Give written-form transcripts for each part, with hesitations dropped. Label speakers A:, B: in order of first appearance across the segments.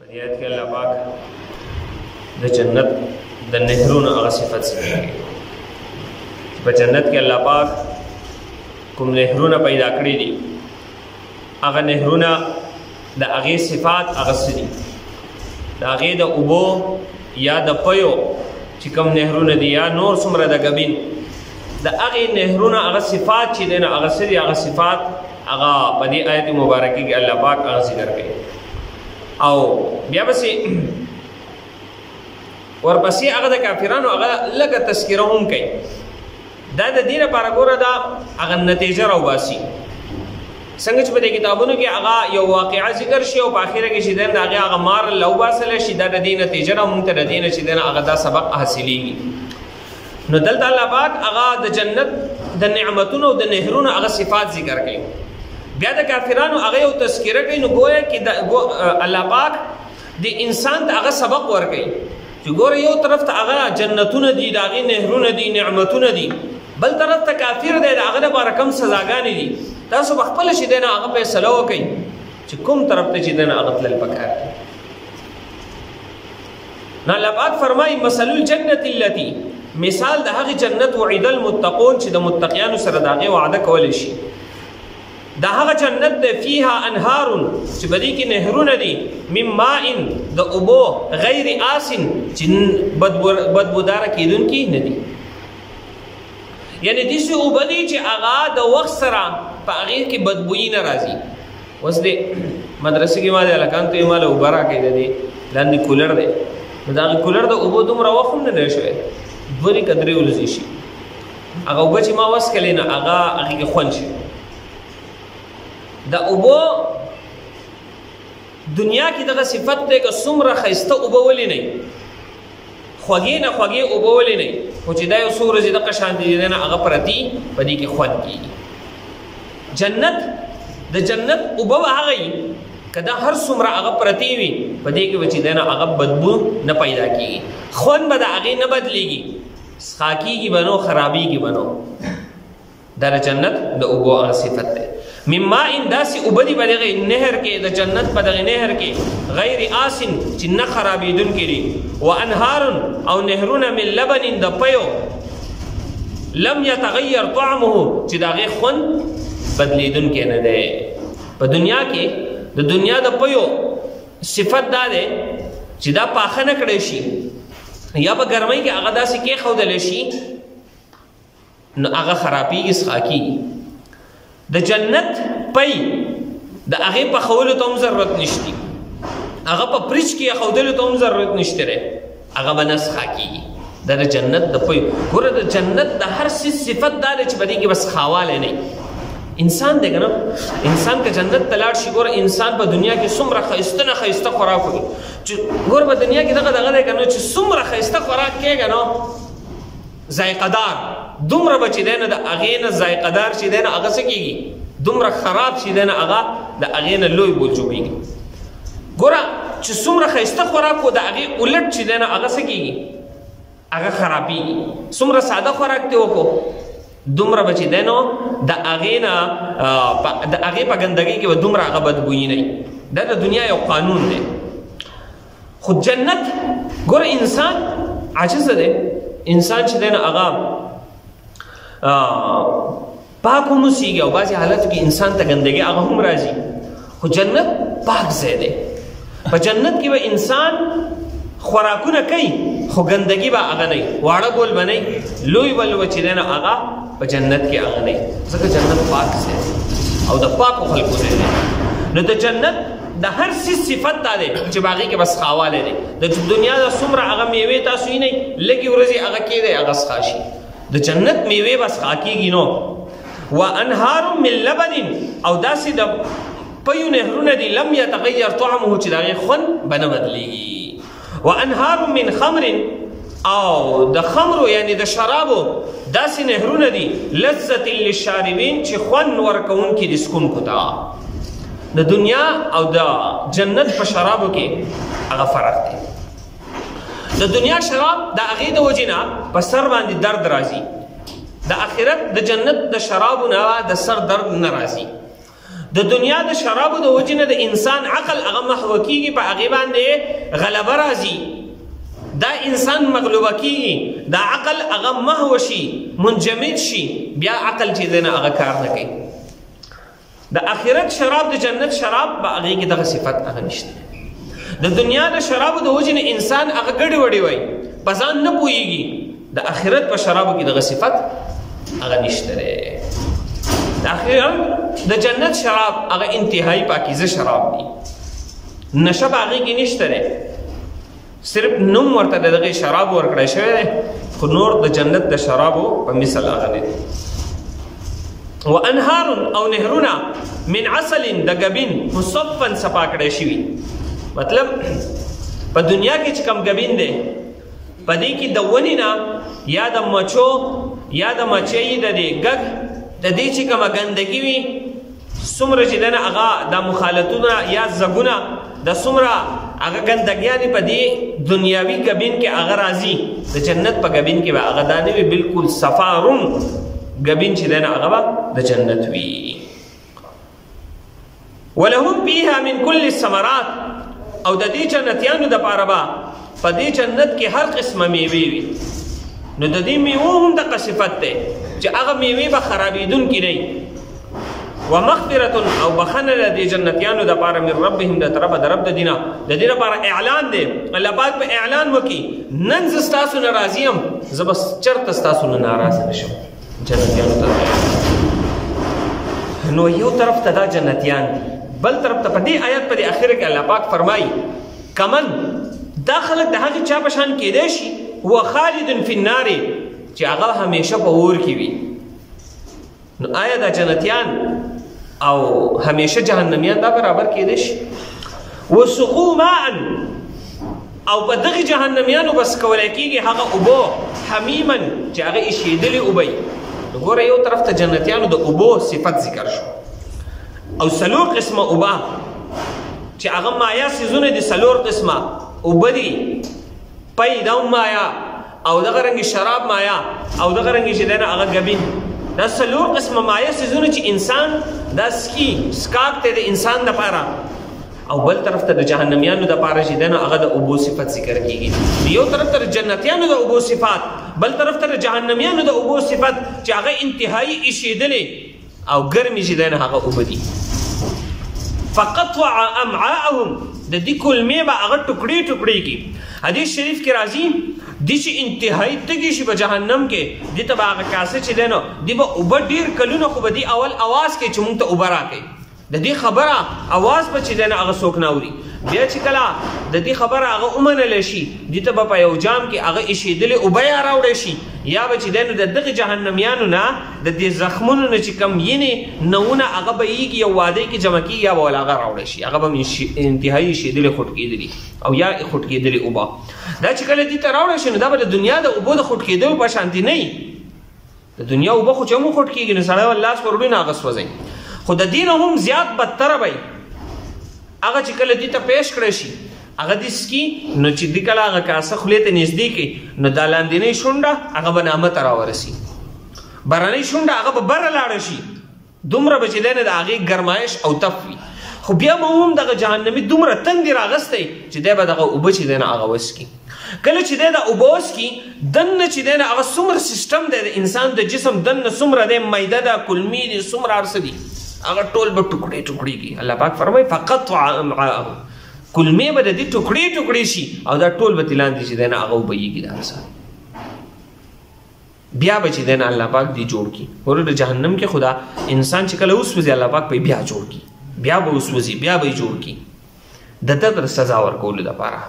A: دې آیت کې الله پاک د جنت د نهرونو هغه صفت ذکر کړي. په جنت کې الله پاک کوم نهرونه پیدا کړي دي، هغه نهرونه د هغې صفات هغه څه دي، د هغې د اوبو یا د پیو چې کوم نهرونه دي یا نور څومره د ګبین د هغې نهرونه هغه صفات چې دی نو هغه څه دي، هغه صفات هغه په دې آیت مبارکې کې الله پاک هغه ذکر کوي. او بیا پسې ورپسې هغه د کافرانو هغه لږه تذکره هم کوي. دا د دې لپاره ګوره دا هغه نتیجه راوباسي څنګه چې په دې کتابونو کې هغه یو واقعه ذکر شي او په اخره کې چې دی د هغې هغه مار راوباسلی شي، دا د دې نتیجه را مونږ ته د دې نه چې دی نه هغه دا سبق حاصلېږي. نو دلته الله پاک هغه د جنت د نعمتونو او د نهرونو هغه صفات ذکر کوي. بیا د کافرانو هغه یو تذکره کوي. نو گویا کې الله پاک د انسان ته هغه سبق ورکوي چې ګوره یو طرف ته هغه جنتونه دي، د هغې نهرونه دي، نعمتونه دي، بل طرف ته کافر دی، د هغه لپاره کم سزاګانې دي. تاسو به خپله چې دی نه هغه فیصله وکئ چې کوم طرف ته چې دی نه هغه تلل پکار دی. نو الله پاک فرمایي مثل الجنة التي، مثال د هغې جنت وعد المتقون چې د متقیانو سره د هغې وعده کولی شي. دا هغه جنت دی فیها انهار چې په دې کې نهرونه دي من ماء د اوبو غیر آسن چې بدبوداره کېدونکي نه دي. یعنې داسې اوبه دي چې هغه د وخت سره په هغې کې بدبویي نه راځي. اوس د مدرسې کې ما د هلکانو ته یې ما له اوبه راکړې د دې لاندې کولر دی، نو د هغې کولر د اوبو دومره وخت هم نه دی شوی، 2 که 3 ورځې شي. هغه اوبه چې ما وڅښلې نه هغه هغې کې خوند شي. د اوبو دنیا کې دغه صفت دی که څومره ښایسته اوبه ولې نه خوږې نه خوږې اوبه ولې نه، خو چې دا یو څو ورځې دغه شانتې دی نه هغه پرتي په دې کې خوند کېږي. جنت د جنت اوبه به هغه وي که دا هر څومره هغه پرتې وي په دې کې به چې دی نه هغه بدبو نه پیدا کېږي، خوند به د هغې نه بدلېږي، څښا کېږي به نو، خرابېږي به نو. دا د جنت د اوبو هغه صفت دی. من ماء داسې اوبه دي په دغې نهر کې، د جنت په دغې نهر کې غیر آسن چې نه خرابېدونکي دي، و انهار او نهرونه من لبن د پیو لم یتغیر طعمه چې د هغې خوند بدلېدونکی نه دی. په دنیا کې د دنیا د پیو صفت دا دی چې دا پاخه نه کړی شي یا په ګرمۍ کې هغه داسې کېښودلی شي نو هغه خرابېږي، څښا کېږي. د جنت پی د هغې پخولو ته هم ضرورت نشتی، هغه په فریج کې ایښودلو ته هم ضرورت نشته دی، هغه به نه څښا کېږي. دا د جنت د پی. ګوره د جنت د هر څیز صفت دا دی چې په دې کې بس ښاوالی نه. انسان دی که نه، انسان که جنت ته لاړ شي، ګوره انسان په دنیا کې څومره ښایسته نه ښایسته خوراک وکړي چې ګوره په دنیا کې دغه دی که نه چې څومره ښایسته خوراک کېږه نو ذایقه دار، دومره به چې دی نه د هغې نه ذایقه دار چې دی نه هغه څه کېږي، دومره خراب چې دی نه هغه د هغې نه لوی بول جوړېږي. ګوره چې څومره ښایسته خوراک و د هغې الټ چې دی نه هغه څه کېږي، هغه خرابېږي. څومره ساده خوراک دی وکړو دومره به چې دی نو د هغې نه د هغې په ګندګۍ کې به دومره هغه بدبویي نه وي. دا د دنیا یو قانون دی. خو جنت ګوره انسان عاجزه دی، انسان چې دی نه هغه پاک هم اوسېږي او بعضې حالاتو کې انسان ته ګندګي هغه هم راځي، خو جنت پاک ځای دی. په جنت کې به انسان خوراکونه کوي خو ګندګي به هغه نه وي، واړه ګول به نه وي، لوی بل به چې دی نه هغه په جنت کې هغه نه وي، ځکه جنت پاک ځای دی او د پاکو خلکو ځای دی. نو د جنت د هر څیز صفت دا دی چې په هغې کې بس ښاوالی دی. د دنیا د څومره هغه میوې تاسو وینئ لږې ورځې هغه کېدی هغه څښا شي، د جنت میوې به څښا کېږي نو. و انهار من لبن او داسې د پیو نهرونه دي لم یتغیر طعمه چې د هغې خوند به نه بدلېږي. و انهار من خمر او د خمرو یعنې د شرابو داسې نهرونه دي لذت للشاربین چې خوند ورکوونکي د څښونکو ته. د دنیا او د جنت په شرابو کې هغه فرق دی. د دنیا شراب د هغې د وجې نه په سر باندې درد راځي، د آخرت د جنت د شرابو نه د سر درد نه راځي. د دنیا د شرابو د وجې نه د انسان عقل هغه محو کېږي، په هغې باندې غلبه راځي، دا انسان مغلوبه کېږي، دا عقل هغه محو شي، منجمد شي، بیا عقل چې دی نه هغه کار نه کوي. د آخرت شراب د جنت شراب په هغې کې دغه صفت هغه نشته. د دنیا د شرابو د وجې نه انسان هغه ګډې وډې وایي، په ځان نه پوهېږي. د آخرت په شرابو کې دغه صفت هغه نشته دی. د آخرت د جنت شراب هغه انتهایی پاکیزه شراب دی، نشه په هغې کې نشته دی، صرف نوم ورته د دغې شراب ورکړی شوی دی، خو نور د جنت د شرابو په مثل هغه نه دی. وانهار او نهرونه من عسل د ګبین مصفا صفا کړی شوي. مطلب په دنیا کې چې کوم ګبین دی په دې کې د ونې نه یا د مچو یا د مچۍ د دې ګګ د دې چې کومه ګندګي وي څومره چې دنه هغه د مخالطونه یا زګونه د څومره هغه ګندګیانې په دې دنیاوي ګبین کې هغه راځي، د جنت په ګبین کې به هغه دا نه وي، بلکل صفارون ګبین چې دنه هغه به د جنت وي. ولهم فیها من کل الثمرات، او د دې جنتیانو دپاره به په دې جنت کې هر قسمه میوې وي. نو د دې میوو هم دغه صفت دی چې هغه میوې به خرابېدونکي نه وي. ومغفرة او بخنه د دې جنتیانو دپاره من ربهم د طرفه د رب د دینه. د دې لپاره اعلان دی، الله پاک به اعلان وکړي نن زه ستاسو نه راضي یم، زه به چېرته ستاسو نه ناراضه نه شم جنتیانو ته. نو یو طرف ته دا جنتیان دي، بل طرف ته په دې آیت په دې اخره کې الله پاک فرمایي کمن دا خلک د هغې چا په شان کیدی شي هو خالد فی النار چې هغه همیشه په اور کې وي. نو آیا دا جنتیان او همیشه جهنمیان دا برابر کیدی شي؟ وسقوا ماء، او په دغې جهنمیانو بس کولی کېږي هغه اوبو حمیما چې هغه ایشېدلې اوبه. نو ګوره یو طرف ته جنتیانو د اوبو صفت ذکر شو، او څلور قسمه اوبه چې هغه مایا څیزونه دي، څلور قسمه اوبه دي، پی دا مایا، او دغه رنګې شراب مایا، او دغه رنګې چې دی نه هغه ګبین. دا څلور قسمه مایع څیزونه چې انسان دا سکاک دی د انسان دپاره، او بل طرف ته د جهنمیانو دپاره چې دی نو هغه د اوبو صفت ذکر کېږي. یو طرف ته د جنتیانو د اوبو صفات، بل طرف ته د جهنمیانو د اوبو صفت چې هغه انتهایی ایشېدلې او ګرمې چې دی نو هغه اوبه دي. فقطع امعاءهم، د دې کلمې به هغه ټوکړې ټوکړې کړي. حدیث شریف کې راځي دی چې انتهایی تږي شي په جهنم کې، دې ته به هغه کاسه چې دی نو دی به اوبه ډېر کلونه خو به دی اول اواز کوي چې موږ ته اوبه راکوي. د دې خبره اواز به چې دی نو هغه څوک نه اوري. بیا چې کله د دې خبره هغه ومنلی شي، دې ته به په یو جام کې هغه ایشېدلې اوبه یا راوړی شي، یا به چې دی نو د دغې جهنمیانو نه د دې زخمونو نه چې کوم یینې نوونه هغه به یېږي یو وادۍ کې جمع کېږي، یا به ول هغه راوړی شي، هغه به انتهایی ایشېدلې خوټ کېدلي او یا خوټ کېدلې اوبه. دا چې کله دې ته راوړی شي نو دا به د دنیا د اوبو د خوټ کېدلو په شانتي نه وي. د دنیا اوبه خو چې هم خوټ کېږي نو سړی به لاس ور وړي نو هغه سوځوي، خو د دې نه هم زیات بدتره به هغه چې کله دې ته پیش کړی شي هغه دې څکي، نو چې دې کله هغه کاسه خولې ته نږدې کړي نو دا لاندنۍ شونډه هغه به نامه ته راورسي، برنۍ شونډه هغه به بره لاړه شي، دومره به چې دی نه د هغې ګرمایش او تف وي. خو بیا به هم دغه جهنمي دومره تندې راغستی چې دی به دغه اوبه چې دی نه هغه وڅکي. کله چې دی دا اوبه وڅکي دننه چې دی نه هغه څومره سیسټم دی د انسان د جسم دننه څومره دی، میده ده، کلمې دي، څومره هر څه دي، هغه ټول به ټوکړې ټوکړې کړي. الله پاک فرمایي فقطع امعاءهم، کلمې به د دې ټوکړې ټوکړې شي او دا ټول به ترې لاندې چې دی نه هغه اوبه یېږي دا هر څه. بیا به چې دی نه الله پاک دې جوړ کړي. ګوره د جهنم کې خدا انسان چې کله وسوځي الله پاک به بیا جوړ کړي، بیا به وسوځي، بیا به یې جوړ کړي د ده د سزا ورکولو دپاره.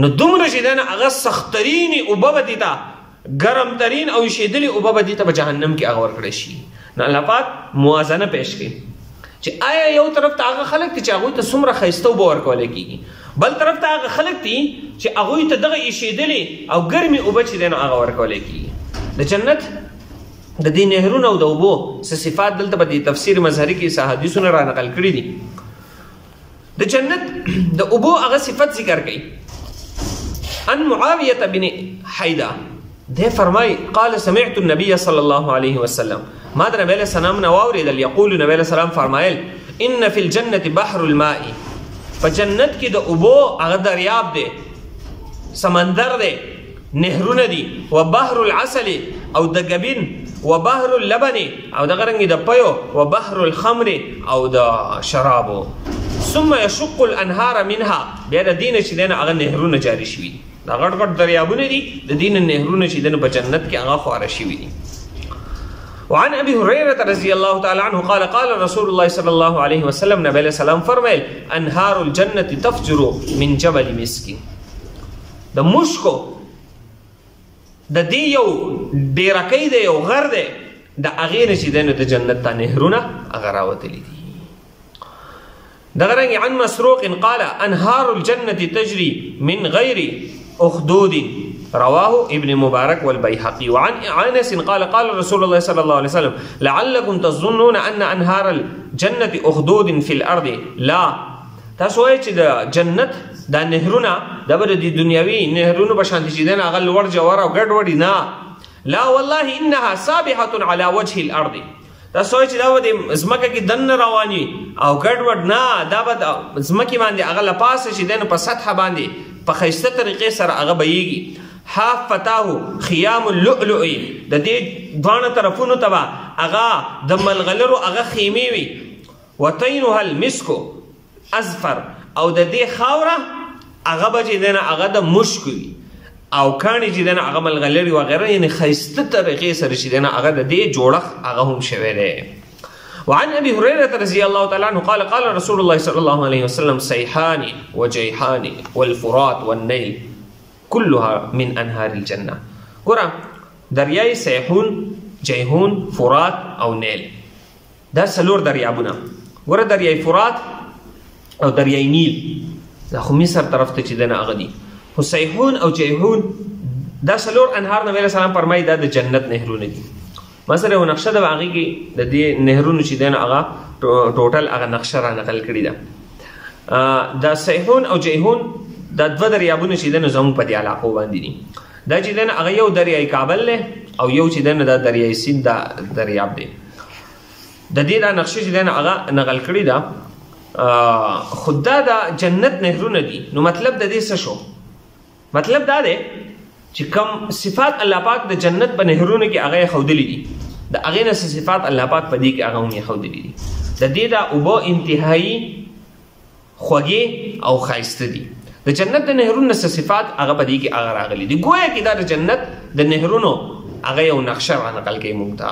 A: نو دومره چې دی نه هغه سختترینې اوبه به دې ته، ګرمترین او ایشېدلې اوبه به دې ته په جهنم کې هغه ورکړی شي. نو الله پاک موازنه پیش کړي چې آیا یو طرف ته هغه خلک دي چې هغوی ته څومره ښایسته اوبه ورکولی کېږي، بل طرف ته هغه خلک دي چې هغوی ته دغه ایشېدلې او ګرمې اوبه چې دی نو هغه ورکولی کېږي. د جنت د دې نهرونو او د اوبو څه صفات دلته په دې تفسیر مظهري کې څه حدیثونه را نقل کړي دي. د جنت د اوبو هغه صفت ذکر کوي. ان معاویه بن حیده ده فرمای قال سمعت النبي صلی الله علیه وسلم، ما د نبی علیه السلام نه واورېدل یقول، نبی علیه السلام فرمایل ان فی الجنة بحر الماء، په جنت کې د اوبو هغه دریاب دی، سمندر دی، نهرونه دي. و بحر العسل او د ګبین، و بحر اللبن او دغه رنګ د پیو، و بحر الخمر او د شرابو. ثم يشق الانهار منها، بیا د دینه چې دنه هغه نهرونه جاری شوي دي، دا غټ غټ دریابونه دي، د دینه نهرونه چې دنه په جنت کې هغه خواره شوي دي. وعن ابي هريره رضي الله تعالى عنه قال قال رسول الله صلى الله عليه وسلم، نبی علیہ السلام فرمایل انهار الجنه تفجر من جبل مسك، د مشکو د دې یو ډیرکۍ دی، یو غر دی، د هغې نه چې دی نو د جنت ته نهرونه هغه راوتلي دي. دغه رنګ عن مسروق قال انهار الجنة تجري من غير اخدود، رواه ابن مبارك والبيهقي. وعن انس قال قال رسول الله صلى الله عليه وسلم لعلكم تظنون ان انهار الجنة اخدود في الارض، لا تاسو وایئ چې د جنت دا نهرونه دا به د دنیاوي نهرونو په شان دي چې دنه هغه لوړ جوړ او ګډ وړي، نه، لا والله انها سابحه على وجه الارض، تاسو وایئ چې دا به د ځمکه کې دننه روان وي او ګډ وډ، نه، دا به د ځمکې باندې هغه له پاسه چې دنه په سطحه باندې په ښایسته طریقې سره هغه بهیږي. حافتاه خیام اللؤلؤ، د دې دواړه طرفونو ته به هغه د ملغلرو هغه خیمې وي. وطینها المسک ازفر، او د دې خاوره هغه به چې دنه هغه د مشک وي، او کاڼي چې دنه هغه ملغلرې وغیره، یعنې ښایسته طریقې سره چې دنه هغه د دې جوړښت هغه هم شوی دی. وعن ابي هريره رضي الله تعالى عنه قال قال رسول الله صلى الله عليه وسلم سيحان وجيحان والفرات والنيل كلها من انهار الجنه. ګوره دریای سیحون، جیحون، فرات او نیل، دا څلور دریابونه. ګوره دریای فرات او دریای نیل دا خو مصر طرف ته چې دنه هغه دي، خو سیحون او جیحون دا څلور انهار نبی علیه السلام فرمایي دا د جنت نهرونه دي. مثلا یو نقشه ده په هغې کې د دې نهرونو چې دنه هغه ټوټل هغه نقشه را نقل کړې ده. دا سیحون او جیحون دا دوه دریابونه چې دنه زموږ په دې علاقو باندې دي. دا چې دنه هغه یو دریای کابل دی او یو چې دنه دا دریای سیند دا دریاب دی. د دې دا نقشه چې دنه هغه نقل کړې ده، خود دا د جنت نهرونه دي. نو مطلب د دې څه شو؟ مطلب دا دی چې کوم صفات الله پاک د جنت په نهرونو کې هغه یې ښودلي دي، د هغې نه څه صفات الله پاک په دې کې هغه هم یې ښودلي دي. د دې دا اوبه انتهایي خوږې او ښایسته دي. د جنت د نهرونو نه څه صفات هغه په دې کې هغه راغلي دي. ګویا کې دا د جنت د نهرونو هغه یو نقشه را نقل کوي موږ ته،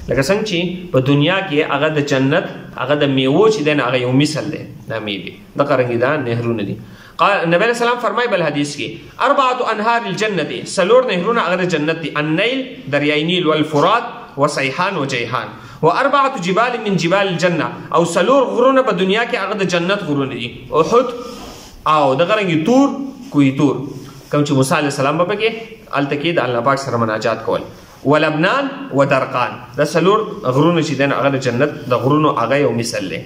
A: لکه څنګه چې په دنیا کې هغه د جنت هغه د میوو چې دی هغه یو مثل دی، دا میوې دغه رنګې دا نهرونه دي. قال نبی علیہ السلام فرمای بل حدیث کې اربعه انهار الجنه، څلور نهرونه هغه د جنت دي، النیل دریای نیل، والفرات وسیحان وجیحان، واربعه جبال من جبال الجنه، او څلور غرونه په دنیا کې هغه د جنت غرونه دي، احد او دغه رنګې تور، کوی تور، کوم چې موسی علیه السلام به پکې هلته کې د الله پاک سره مناجات کول، ولبنان ودرقان، دا څلور غرونه چې دین هغه د جنت د غرونو هغه یو مثل دی.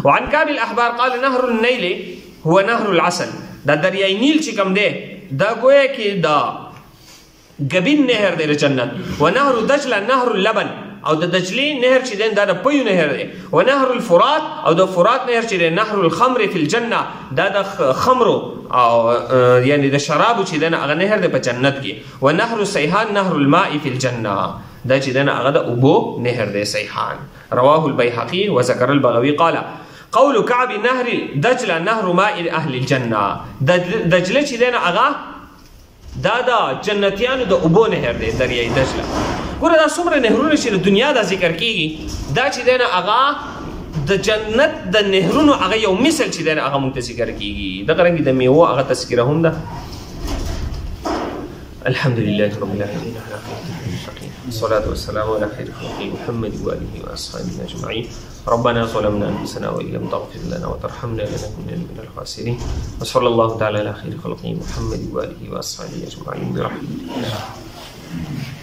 A: وعن کعب الاحبار قال نهر النیل هو نهر العسل، دا دریای نیل چې کوم دی دا گویا کې دا ګبین نهر دی د جنت. و نهر دجله نهر اللبن، او د دجلې نهر چې دی دا د پیو نهر دی. و نهر الفرات، او د فرات نهر چې دی نهر الخمر فی الجنه، دا د خمرو او یعنی د شرابو چې دی هغه نهر دی په جنت کې. و نهر سیحان نهر الماء فی الجنه، دا چې دی هغه د اوبو نهر دی سیحان. رواه البیهقی وذکر البغوی قال قول كعب نهر دجله نهر ماء اهل الجنه، دجله چې دی هغه دا د جنتیانو د اوبو نهر دی، دریای دجله. ګوره دا څومره نهرونه چې د دنیا دا ذکر کېږي، دا چې دی هغه د جنت د نهرونو هغه یو مثل چې دی هغه موږ ته ذکر کېږي. دغه رنګې د میوو هغه تذکره هم ده. الحمد لله رب العالمين والصلاة والسلام على خير خلقه محمد وآله وأصحابه أجمعين. ربنا ظلمنا أنفسنا وإن لم تغفر لنا وترحمنا لنكونن من الخاسرين. وصلى الله تعالى على خير خلقه محمد وآله وأصحابه أجمعين برحمته.